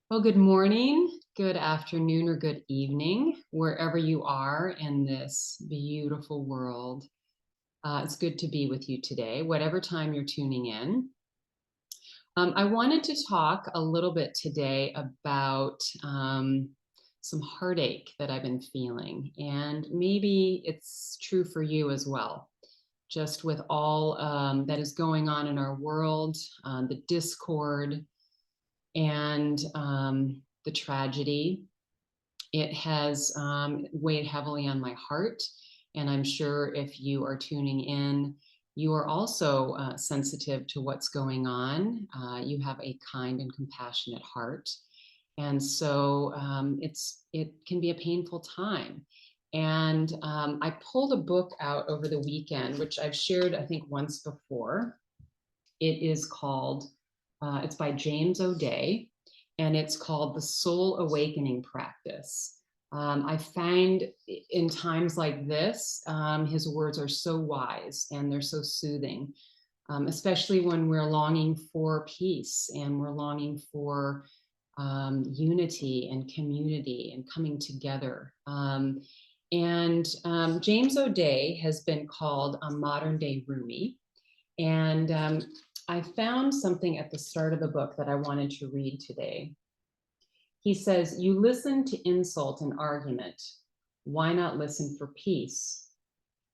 Well, good morning, good afternoon, or good evening, wherever you are in this beautiful world. It's good to be with you today, whatever time you're tuning in. I wanted to talk a little bit today about some heartache that I've been feeling, and maybe it's true for you as well. Just with all that is going on in our world, the discord, and the tragedy. It has weighed heavily on my heart. And I'm sure if you are tuning in, you are also sensitive to what's going on. You have a kind and compassionate heart. And so it can be a painful time. And I pulled a book out over the weekend, which I've shared, I think, once before. It is called, it's by James O'Day, and it's called The Soul Awakening Practice. I find in times like this, his words are so wise and they're so soothing, especially when we're longing for peace and we're longing for unity and community and coming together. James O'Day has been called a modern day Rumi. And I found something at the start of the book that I wanted to read today. He says, "You listen to insult and argument. Why not listen for peace?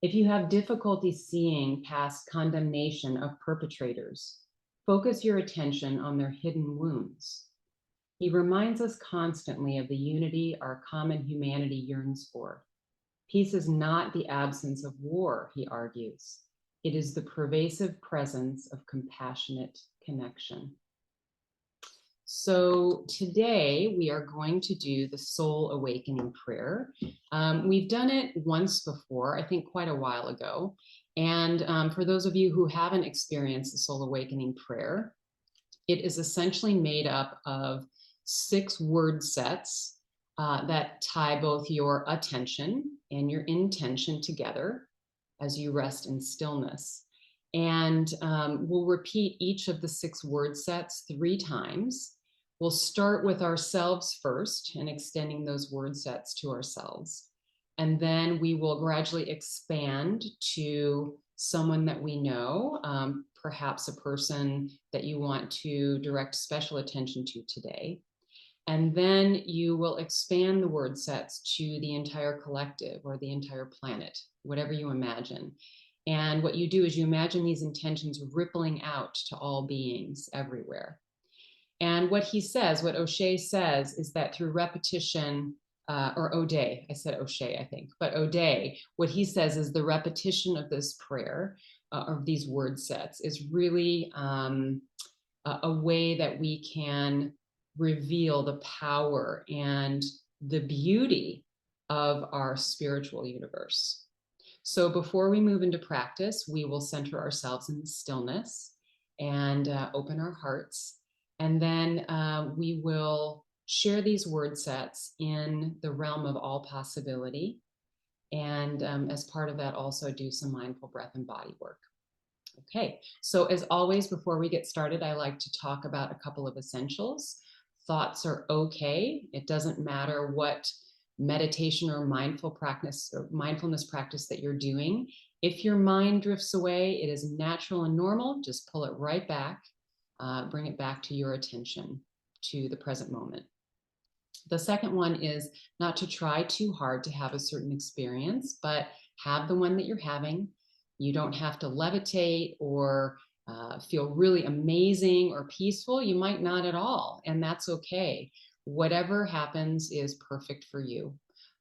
If you have difficulty seeing past condemnation of perpetrators, focus your attention on their hidden wounds." He reminds us constantly of the unity our common humanity yearns for. Peace is not the absence of war, he argues. It is the pervasive presence of compassionate connection. So today we are going to do the soul awakening prayer. We've done it once before, I think quite a while ago. And for those of you who haven't experienced the soul awakening prayer, it is essentially made up of 6 word sets that tie both your attention and your intention together as you rest in stillness. And we'll repeat each of the 6 word sets 3 times. We'll start with ourselves first and extending those word sets to ourselves. And then we will gradually expand to someone that we know, perhaps a person that you want to direct special attention to today. And then you will expand the word sets to the entire collective or the entire planet, whatever you imagine. And what you do is you imagine these intentions rippling out to all beings everywhere. And what he says, what O'Shea says, is that through repetition, or O'Day, I said O'Shea, I think, but O'Day, what he says is the repetition of this prayer, of these word sets, is really a way that we can reveal the power and the beauty of our spiritual universe. So before we move into practice, we will center ourselves in stillness and open our hearts. And then we will share these word sets in the realm of all possibility. And as part of that, also do some mindful breath and body work. Okay, so as always, before we get started, I like to talk about a couple of essentials. Thoughts are okay. It doesn't matter what meditation or mindfulness practice that you're doing. If your mind drifts away, it is natural and normal. Just pull it right back, bring it back to your attention, to the present moment. The second one is not to try too hard to have a certain experience, but have the one that you're having. You don't have to levitate or feel really amazing or peaceful. You might not at all, and that's okay. Whatever happens is perfect for you.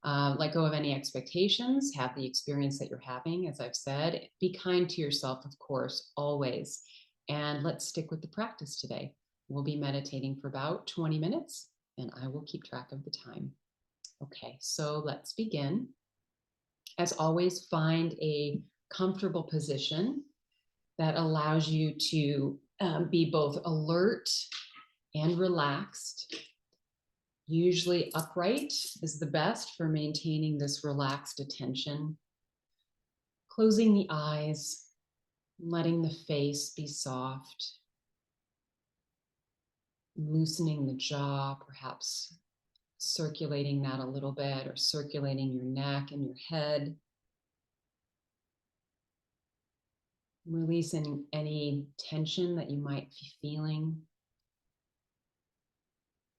Let go of any expectations, have the experience that you're having, as I've said. Be kind to yourself, of course, always. And let's stick with the practice today. We'll be meditating for about 20 minutes, and I will keep track of the time. Okay, so let's begin. As always, find a comfortable position that allows you to be both alert and relaxed. Usually upright is the best for maintaining this relaxed attention. Closing the eyes, letting the face be soft. loosening the jaw, perhaps circulating that a little bit, or circulating your neck and your head. Releasing any tension that you might be feeling.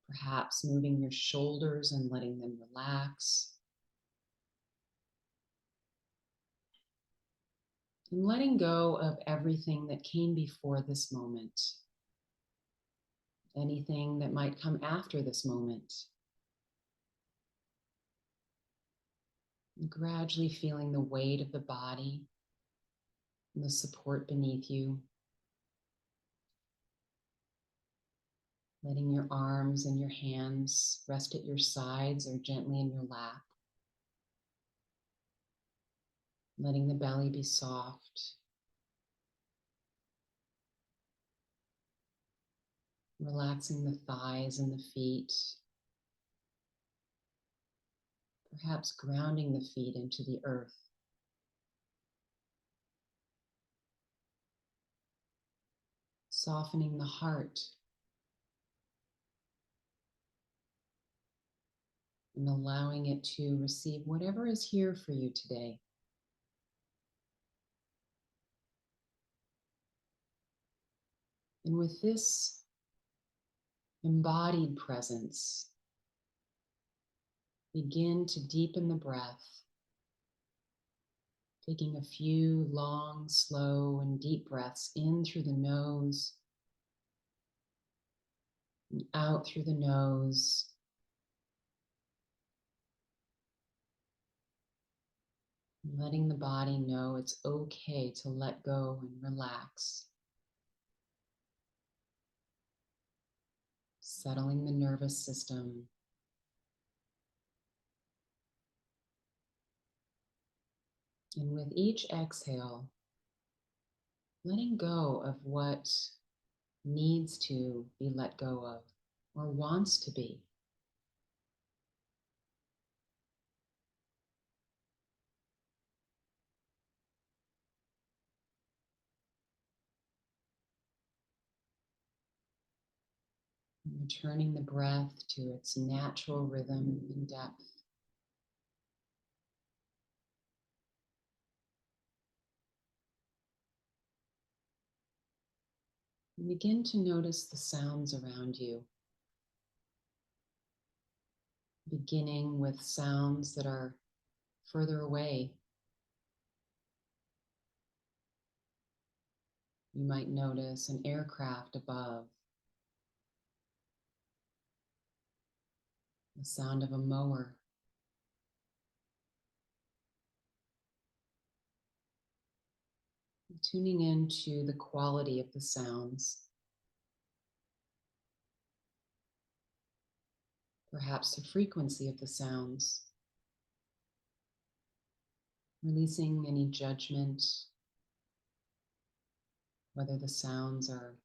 Perhaps moving your shoulders and letting them relax. And letting go of everything that came before this moment. Anything that might come after this moment. And gradually feeling the weight of the body and the support beneath you. Letting your arms and your hands rest at your sides or gently in your lap. Letting the belly be soft. Relaxing the thighs and the feet. Perhaps grounding the feet into the earth. Softening the heart. And allowing it to receive whatever is here for you today. And with this embodied presence, begin to deepen the breath, taking a few long, slow, and deep breaths in through the nose and out through the nose. Letting the body know it's okay to let go and relax. Settling the nervous system. And with each exhale, letting go of what needs to be let go of or wants to be. And returning the breath to its natural rhythm and depth. And begin to notice the sounds around you. Beginning with sounds that are further away. You might notice an aircraft above, the sound of a mower, tuning into the quality of the sounds, perhaps the frequency of the sounds, releasing any judgment, whether the sounds are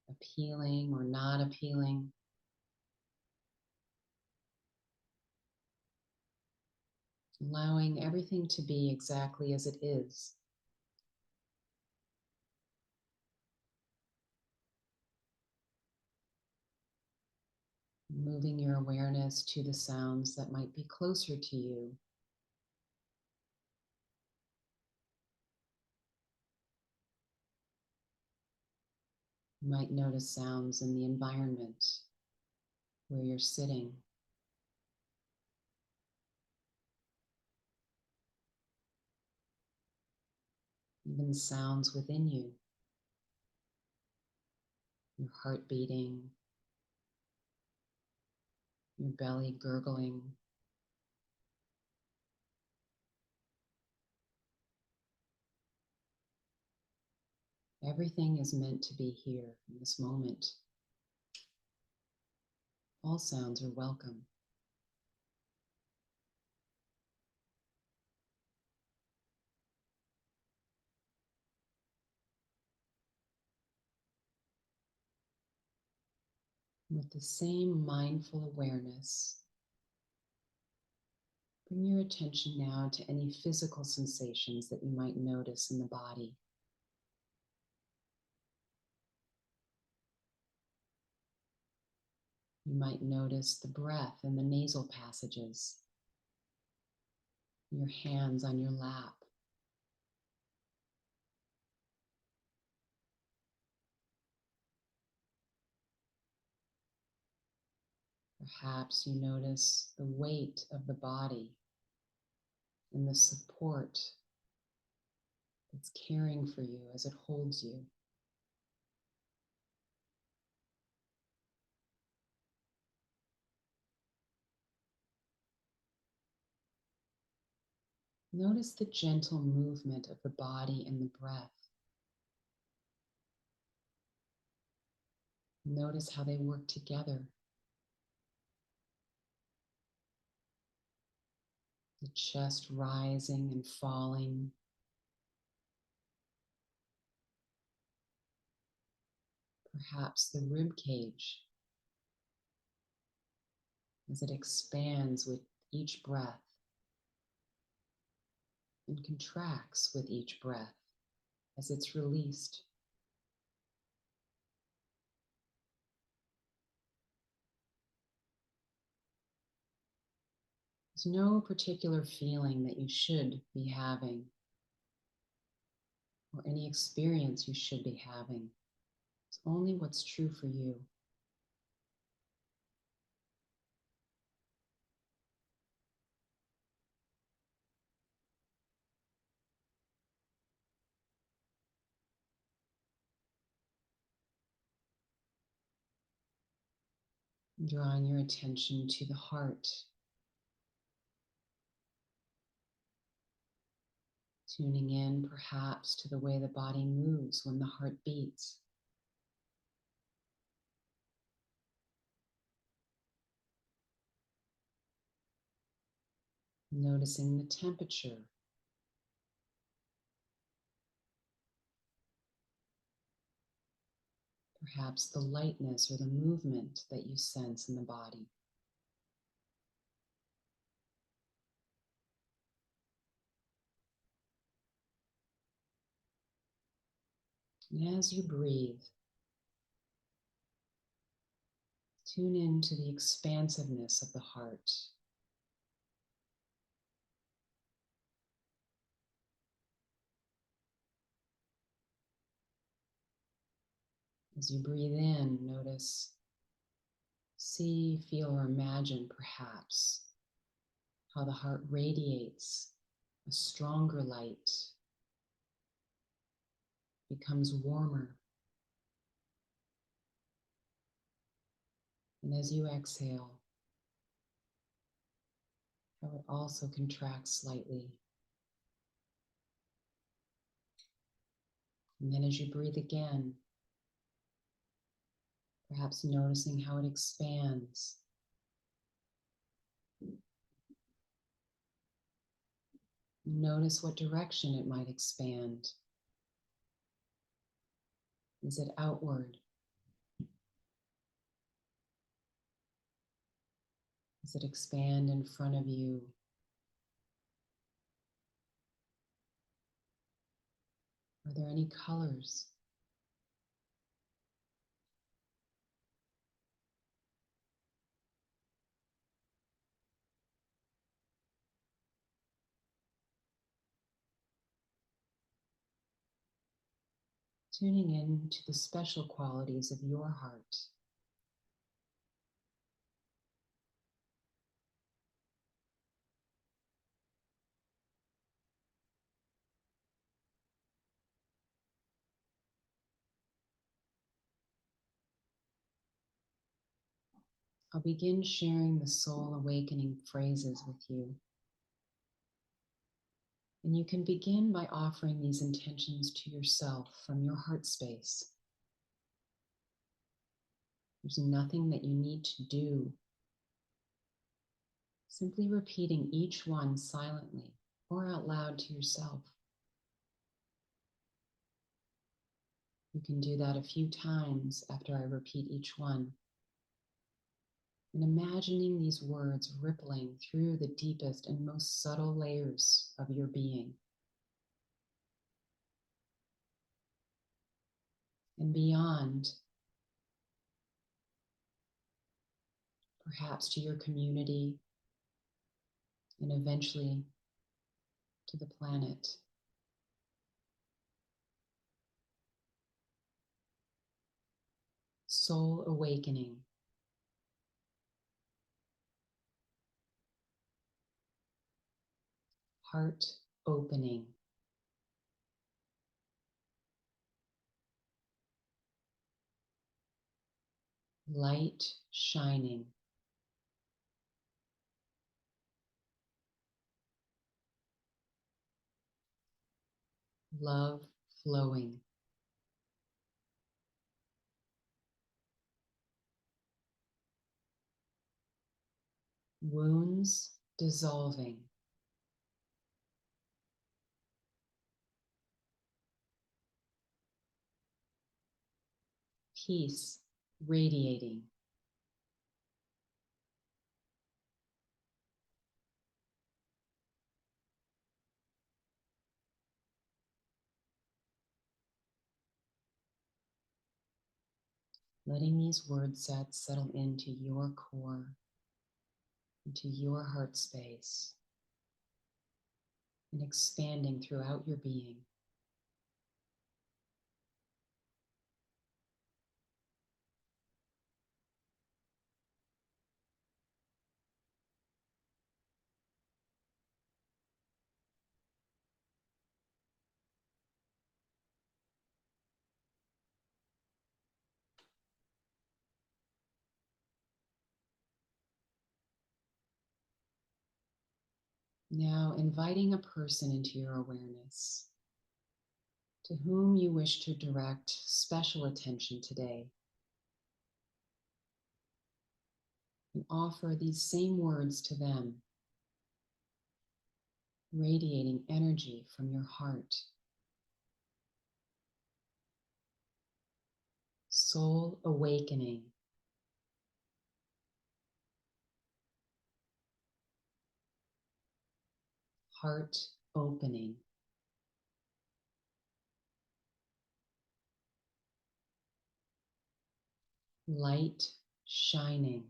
appealing or not appealing. Allowing everything to be exactly as it is. Moving your awareness to the sounds that might be closer to you. You might notice sounds in the environment where you're sitting. Even sounds within you. Your heart beating, your belly gurgling. Everything is meant to be here in this moment. All sounds are welcome. With the same mindful awareness, bring your attention now to any physical sensations that you might notice in the body. You might notice the breath in the nasal passages, your hands on your lap. Perhaps you notice the weight of the body and the support that's caring for you as it holds you. Notice the gentle movement of the body and the breath. Notice how they work together. The chest rising and falling. Perhaps the rib cage as it expands with each breath and contracts with each breath as it's released. There's no particular feeling that you should be having or any experience you should be having. It's only what's true for you. Drawing your attention to the heart. Tuning in perhaps to the way the body moves when the heart beats. Noticing the temperature. Perhaps the lightness or the movement that you sense in the body. And as you breathe, tune into the expansiveness of the heart. As you breathe in, notice, see, feel, or imagine perhaps how the heart radiates a stronger light, becomes warmer. And as you exhale, how it also contracts slightly. And then as you breathe again, perhaps noticing how it expands. Notice what direction it might expand. Is it outward? Does it expand in front of you? Are there any colors? Tuning in to the special qualities of your heart. I'll begin sharing the soul awakening phrases with you. And you can begin by offering these intentions to yourself from your heart space. There's nothing that you need to do. Simply repeating each one silently or out loud to yourself. You can do that a few times after I repeat each one. And imagining these words rippling through the deepest and most subtle layers of your being. And beyond, perhaps to your community, and eventually to the planet. Soul awakening. Heart opening. Light shining. Love flowing. Wounds dissolving. Peace radiating. Letting these word sets settle into your core, into your heart space, and expanding throughout your being. Now inviting a person into your awareness to whom you wish to direct special attention today. And offer these same words to them, radiating energy from your heart. Soul awakening. Heart opening. Light shining.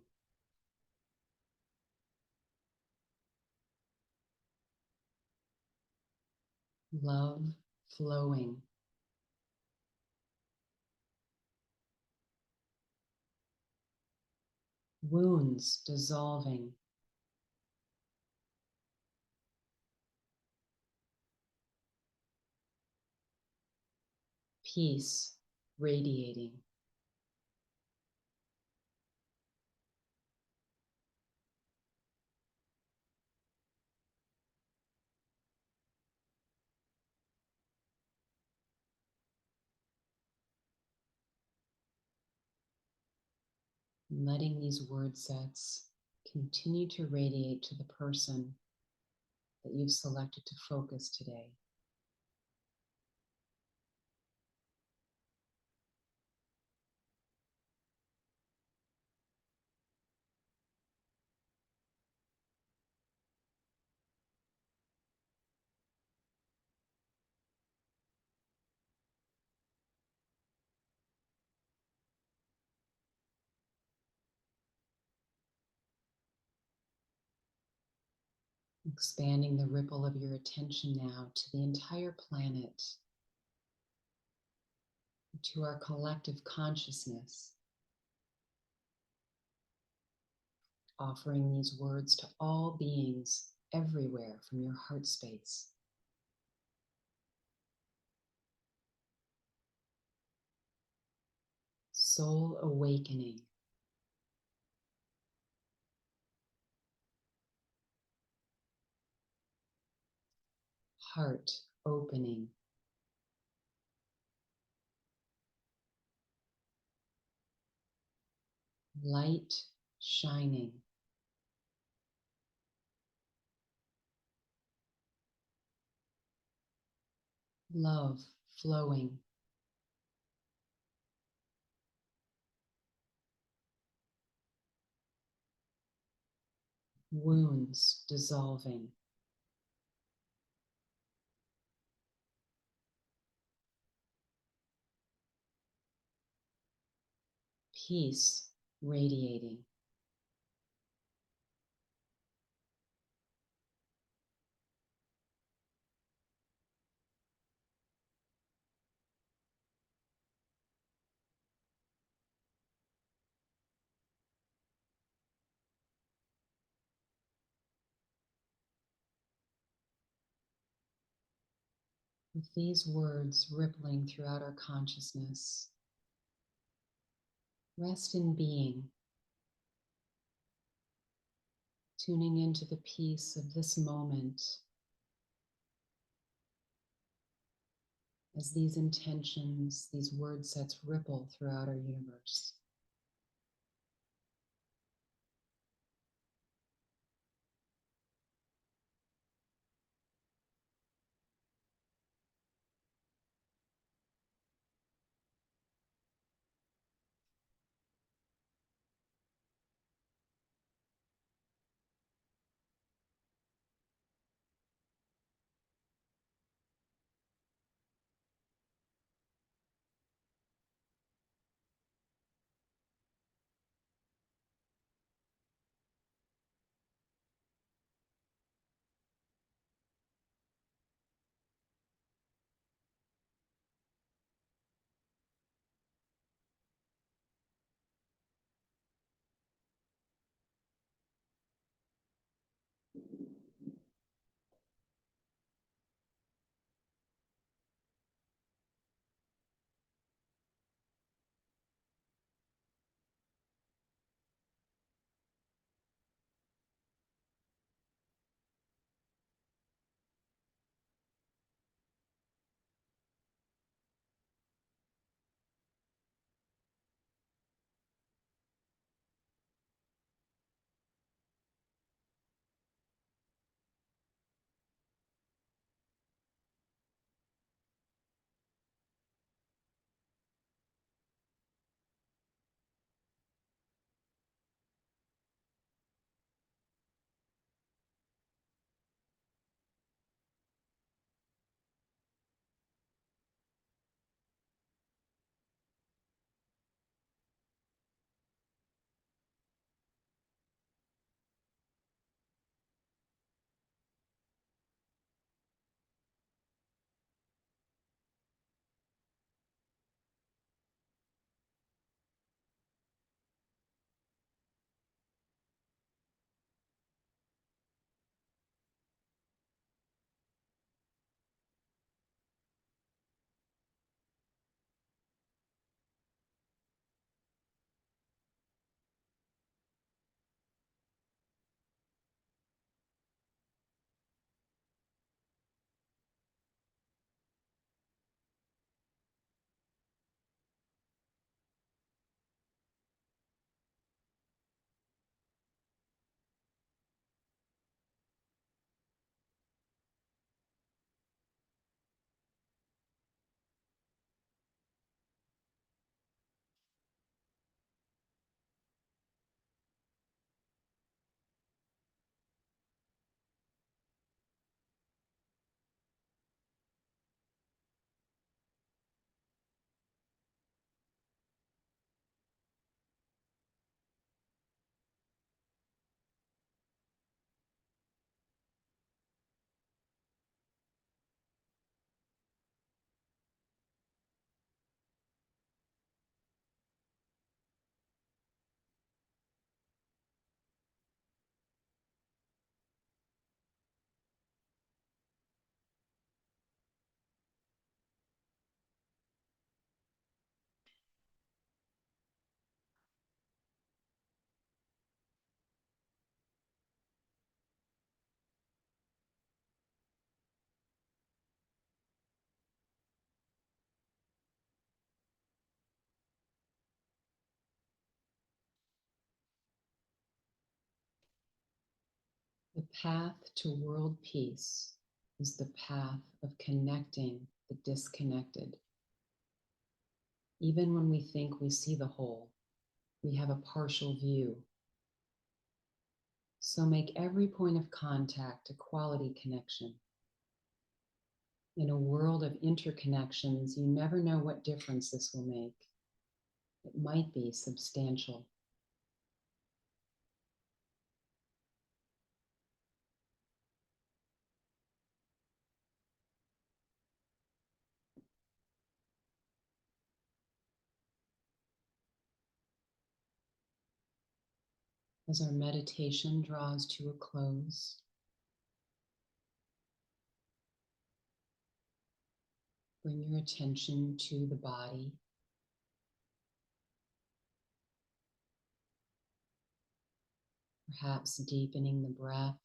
Love flowing. Wounds dissolving. Peace radiating. Letting these word sets continue to radiate to the person that you've selected to focus today. Expanding the ripple of your attention now to the entire planet, to our collective consciousness, offering these words to all beings everywhere from your heart space. Soul awakening. Heart opening. Light shining. Love flowing. Wounds dissolving. Peace radiating. with these words rippling throughout our consciousness. Rest in being, tuning into the peace of this moment as these intentions, these word sets ripple throughout our universe. The path to world peace is the path of connecting the disconnected. Even when we think we see the whole, we have a partial view. So make every point of contact a quality connection. In a world of interconnections, you never know what difference this will make. It might be substantial. As our meditation draws to a close, Bring your attention to the body. Perhaps deepening the breath.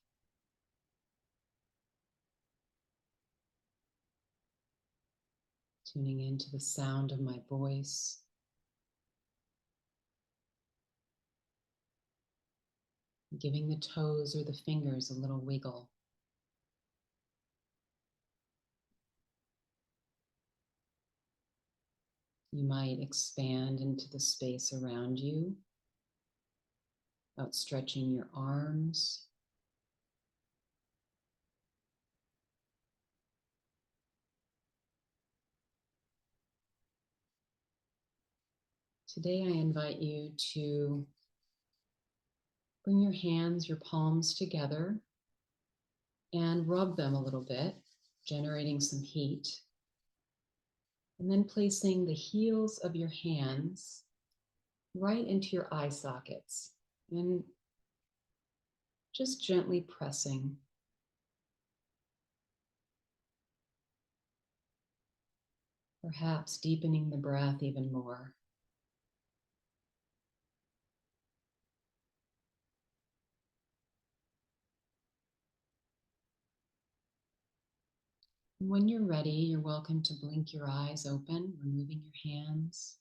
Tuning into the sound of my voice. Giving the toes or the fingers a little wiggle. You might expand into the space around you, outstretching your arms. Today, I invite you to bring your hands, your palms together and rub them a little bit, generating some heat. And then placing the heels of your hands right into your eye sockets and just gently pressing. Perhaps deepening the breath even more. When you're ready, you're welcome to blink your eyes open, removing your hands.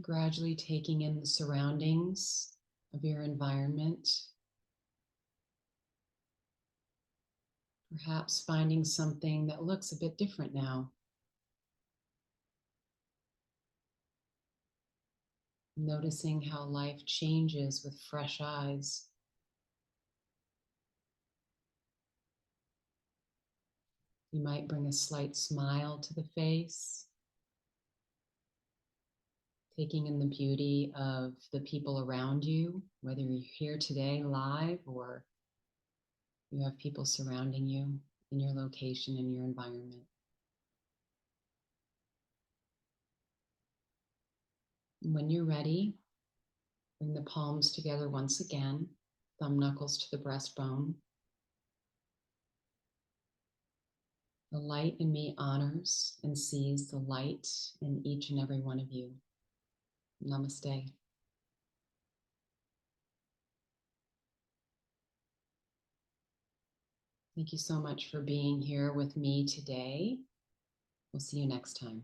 Gradually taking in the surroundings of your environment. Perhaps finding something that looks a bit different now. Noticing how life changes with fresh eyes. You might bring a slight smile to the face, taking in the beauty of the people around you, whether you're here today live or you have people surrounding you in your location, in your environment. When you're ready, bring the palms together once again, thumb knuckles to the breastbone. The light in me honors and sees the light in each and every one of you. Namaste. Thank you so much for being here with me today. We'll see you next time.